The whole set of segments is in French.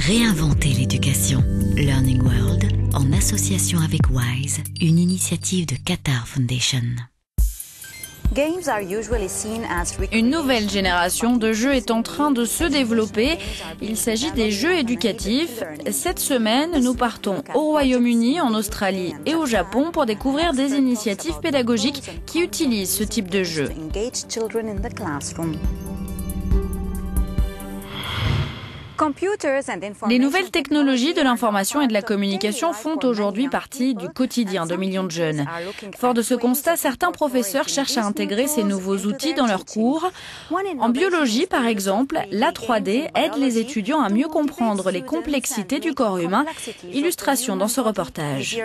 Réinventer l'éducation. Learning World, en association avec WISE, une initiative de Qatar Foundation. Une nouvelle génération de jeux est en train de se développer. Il s'agit des jeux éducatifs. Cette semaine, nous partons au Royaume-Uni, en Australie et au Japon pour découvrir des initiatives pédagogiques qui utilisent ce type de jeu. Les nouvelles technologies de l'information et de la communication font aujourd'hui partie du quotidien de millions de jeunes. Fort de ce constat, certains professeurs cherchent à intégrer ces nouveaux outils dans leurs cours. En biologie, par exemple, la 3D aide les étudiants à mieux comprendre les complexités du corps humain. Illustration dans ce reportage.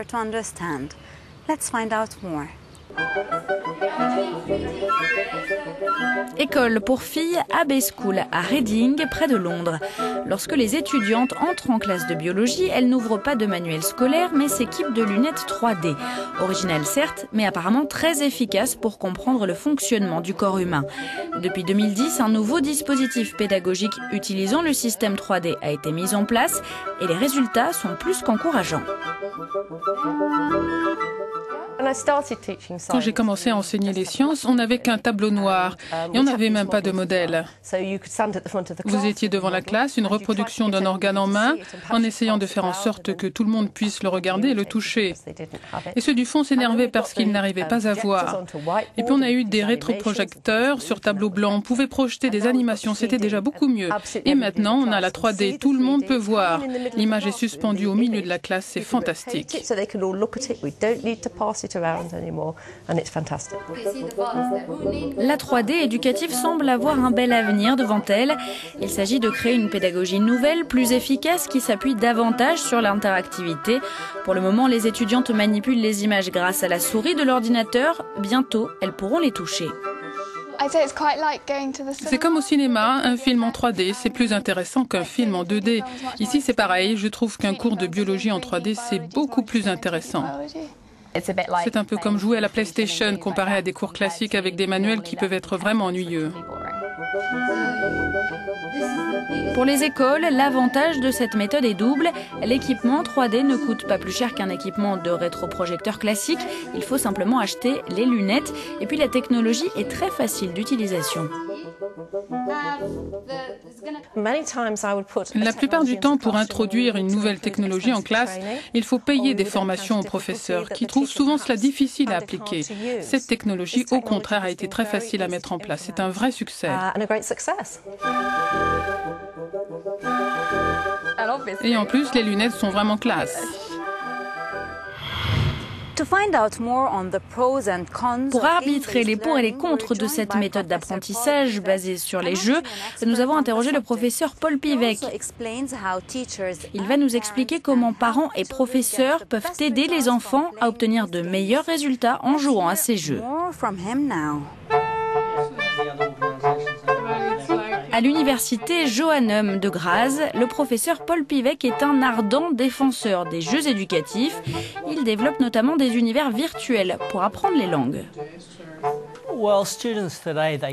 École pour filles Abbey School à Reading, près de Londres. Lorsque les étudiantes entrent en classe de biologie, elles n'ouvrent pas de manuel scolaire, mais s'équipent de lunettes 3D. Originales certes, mais apparemment très efficaces pour comprendre le fonctionnement du corps humain. Depuis 2010, un nouveau dispositif pédagogique utilisant le système 3D a été mis en place et les résultats sont plus qu'encourageants. Quand j'ai commencé à enseigner les sciences, on n'avait qu'un tableau noir et on n'avait même pas de modèle. Vous étiez devant la classe, une reproduction d'un organe en main, en essayant de faire en sorte que tout le monde puisse le regarder et le toucher. Et ceux du fond s'énervaient parce qu'ils n'arrivaient pas à voir. Et puis on a eu des rétroprojecteurs sur tableau blanc, on pouvait projeter des animations, c'était déjà beaucoup mieux. Et maintenant, on a la 3D, tout le monde peut voir. L'image est suspendue au milieu de la classe, c'est fantastique. La 3D éducative semble avoir un bel avenir devant elle. Il s'agit de créer une pédagogie nouvelle, plus efficace, qui s'appuie davantage sur l'interactivité. Pour le moment, les étudiantes manipulent les images grâce à la souris de l'ordinateur. Bientôt, elles pourront les toucher. C'est comme au cinéma, un film en 3D, c'est plus intéressant qu'un film en 2D. Ici, c'est pareil, je trouve qu'un cours de biologie en 3D, c'est beaucoup plus intéressant. C'est un peu comme jouer à la PlayStation comparé à des cours classiques avec des manuels qui peuvent être vraiment ennuyeux. Pour les écoles, l'avantage de cette méthode est double. L'équipement 3D ne coûte pas plus cher qu'un équipement de rétroprojecteur classique. Il faut simplement acheter les lunettes. Et puis la technologie est très facile d'utilisation. La plupart du temps, pour introduire une nouvelle technologie en classe, il faut payer des formations aux professeurs qui trouvent souvent cela difficile à appliquer. Cette technologie, au contraire, a été très facile à mettre en place. C'est un vrai succès. Et en plus, les lunettes sont vraiment classe. Pour arbitrer les pour et les contre de cette méthode d'apprentissage basée sur les jeux, nous avons interrogé le professeur Paul Pivec. Il va nous expliquer comment parents et professeurs peuvent aider les enfants à obtenir de meilleurs résultats en jouant à ces jeux. À l'université Joannum de Graz, le professeur Paul Pivec est un ardent défenseur des jeux éducatifs. Il développe notamment des univers virtuels pour apprendre les langues.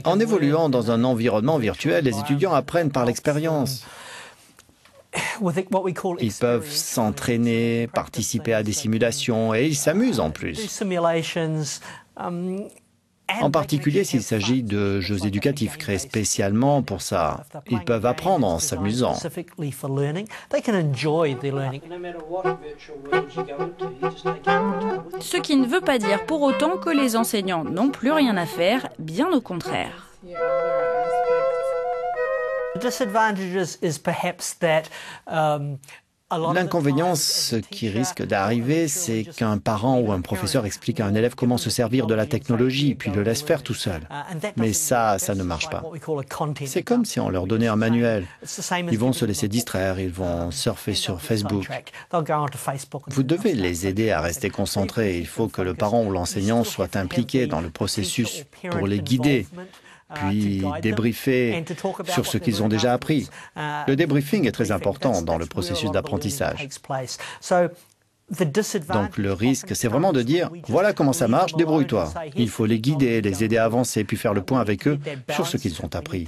En évoluant dans un environnement virtuel, les étudiants apprennent par l'expérience. Ils peuvent s'entraîner, participer à des simulations et ils s'amusent en plus. En particulier s'il s'agit de jeux éducatifs créés spécialement pour ça. Ils peuvent apprendre en s'amusant. Ce qui ne veut pas dire pour autant que les enseignants n'ont plus rien à faire, bien au contraire. L'inconvénient, ce qui risque d'arriver, c'est qu'un parent ou un professeur explique à un élève comment se servir de la technologie, puis le laisse faire tout seul. Mais ça ne marche pas. C'est comme si on leur donnait un manuel. Ils vont se laisser distraire, ils vont surfer sur Facebook. Vous devez les aider à rester concentrés. Il faut que le parent ou l'enseignant soit impliqué dans le processus pour les guider, puis débriefer sur ce qu'ils ont déjà appris. Le débriefing est très important dans le processus d'apprentissage. Donc le risque, c'est vraiment de dire, voilà comment ça marche, débrouille-toi. Il faut les guider, les aider à avancer, puis faire le point avec eux sur ce qu'ils ont appris.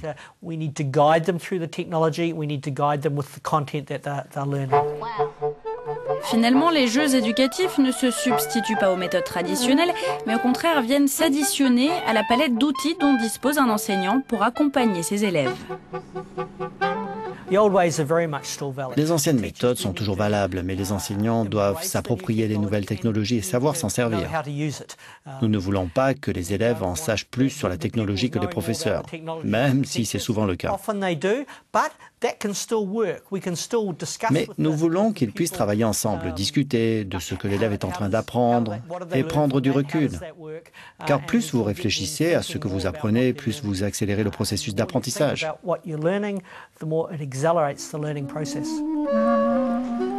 Finalement, les jeux éducatifs ne se substituent pas aux méthodes traditionnelles, mais au contraire viennent s'additionner à la palette d'outils dont dispose un enseignant pour accompagner ses élèves. Les anciennes méthodes sont toujours valables, mais les enseignants doivent s'approprier les nouvelles technologies et savoir s'en servir. Nous ne voulons pas que les élèves en sachent plus sur la technologie que les professeurs, même si c'est souvent le cas. Mais nous voulons qu'ils puissent travailler ensemble, discuter de ce que l'élève est en train d'apprendre et prendre du recul. Car plus vous réfléchissez à ce que vous apprenez, plus vous accélérez le processus d'apprentissage.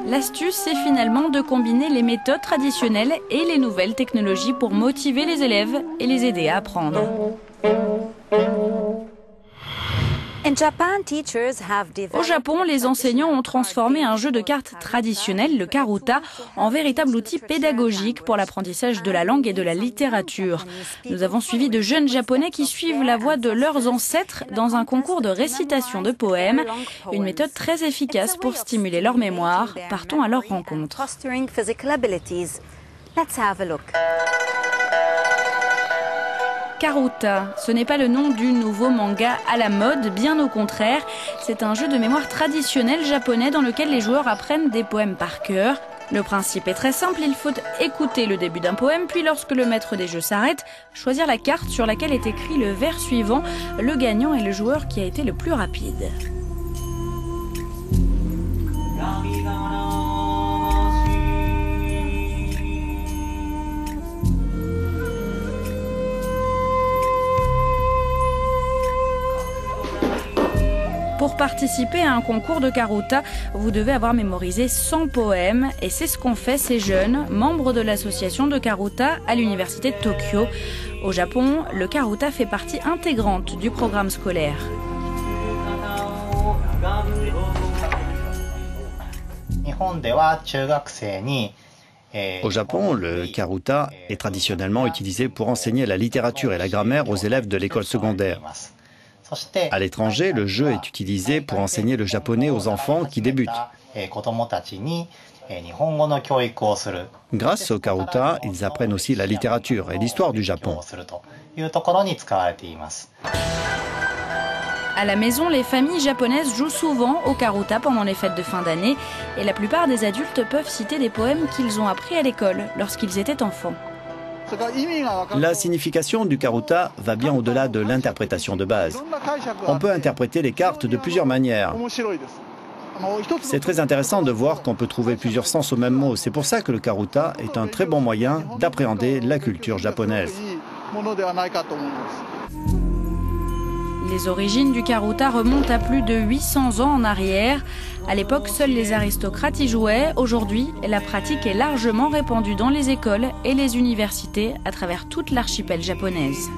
L'astuce, c'est finalement de combiner les méthodes traditionnelles et les nouvelles technologies pour motiver les élèves et les aider à apprendre. Au Japon, les enseignants ont transformé un jeu de cartes traditionnel, le karuta, en véritable outil pédagogique pour l'apprentissage de la langue et de la littérature. Nous avons suivi de jeunes Japonais qui suivent la voie de leurs ancêtres dans un concours de récitation de poèmes, une méthode très efficace pour stimuler leur mémoire. Partons à leur rencontre. Karuta, ce n'est pas le nom du nouveau manga à la mode, bien au contraire. C'est un jeu de mémoire traditionnel japonais dans lequel les joueurs apprennent des poèmes par cœur. Le principe est très simple, il faut écouter le début d'un poème, puis lorsque le maître des jeux s'arrête, choisir la carte sur laquelle est écrit le vers suivant. Le gagnant est le joueur qui a été le plus rapide. Pour participer à un concours de karuta, vous devez avoir mémorisé 100 poèmes et c'est ce qu'ont fait ces jeunes, membres de l'association de karuta à l'université de Tokyo. Au Japon, le karuta fait partie intégrante du programme scolaire. Au Japon, le karuta est traditionnellement utilisé pour enseigner la littérature et la grammaire aux élèves de l'école secondaire. À l'étranger, le jeu est utilisé pour enseigner le japonais aux enfants qui débutent. Grâce au karuta, ils apprennent aussi la littérature et l'histoire du Japon. À la maison, les familles japonaises jouent souvent au karuta pendant les fêtes de fin d'année et la plupart des adultes peuvent citer des poèmes qu'ils ont appris à l'école lorsqu'ils étaient enfants. La signification du karuta va bien au-delà de l'interprétation de base. On peut interpréter les cartes de plusieurs manières. C'est très intéressant de voir qu'on peut trouver plusieurs sens au même mot. C'est pour ça que le karuta est un très bon moyen d'appréhender la culture japonaise. Les origines du karuta remontent à plus de 800 ans en arrière. À l'époque, seuls les aristocrates y jouaient. Aujourd'hui, la pratique est largement répandue dans les écoles et les universités à travers toute l'archipel japonaise.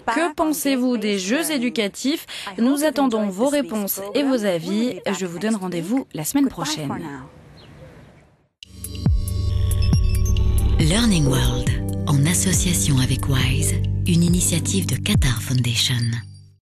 Que pensez-vous des jeux éducatifs? Nous attendons vos réponses et vos avis. Je vous donne rendez-vous la semaine prochaine. Learning World, en association avec WISE, une initiative de Qatar Foundation.